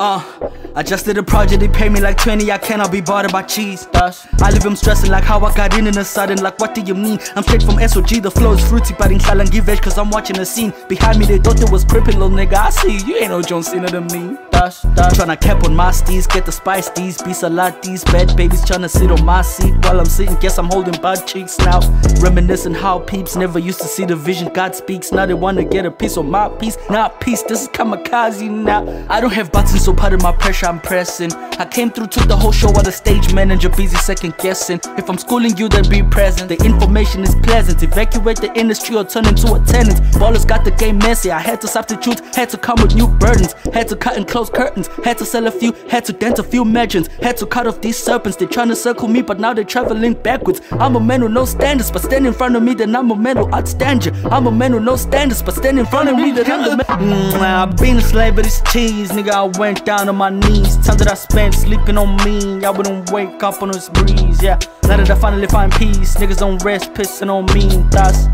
I just did a project, they pay me like 20, I cannot be bothered by cheese. I leave them stressing like how I got in a sudden, like what do you mean? I'm straight from SOG, the flow is fruity, but in Kalang give edge cause I'm watching the scene. Behind me they thought it was crippin', little nigga, I see you ain't no John Cena to me. Tryna cap on my steez, get the spice these, be salad these, bad babies tryna sit on my seat while I'm sitting, guess I'm holding butt cheeks now. Reminiscing how peeps never used to see the vision God speaks, now they wanna get a piece of my piece, not peace, this is kamikaze now. I don't have buttons, so part of my pressure I'm pressing. I came through, took the whole show while the stage manager busy second guessing. If I'm schooling you, then be present. The information is pleasant. Evacuate the industry or turn into a tenant. Ballers got the game messy. I had to substitute, had to come with new burdens. Had to cut and close curtains. Had to sell a few, had to dent a few legends. Had to cut off these serpents. They trying to circle me, but now they're traveling backwards. I'm a man with no standards, but stand in front of me, then I'm a man who outstand you. I'm a man with no standards, but stand in front of me, then I'm the man. I've been a slave of this cheese, nigga. I went down on my knees. Time that I spent sleeping on me, I wouldn't wake up on this breeze, yeah. Now that I finally find peace, niggas don't rest pissing on me, thus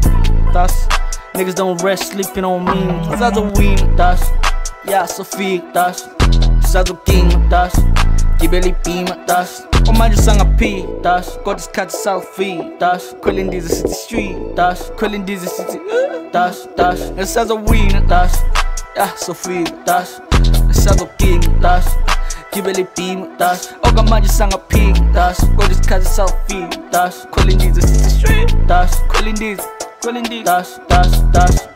niggas don't rest sleeping on me. Zado win, thus yeah, so fake, thus Zado king, thus Gibeli beam, thus Omaju sang a P, thus got this cat selfie, thus Quilling this city street, thus Quilling this city, thus Zado win, thus yeah, so fake, thus Zado king, thus Gibeli beam, thus Ogamaju sang a P, thus got this cat selfie, thus Quilling this city street, thus Quilling this, thus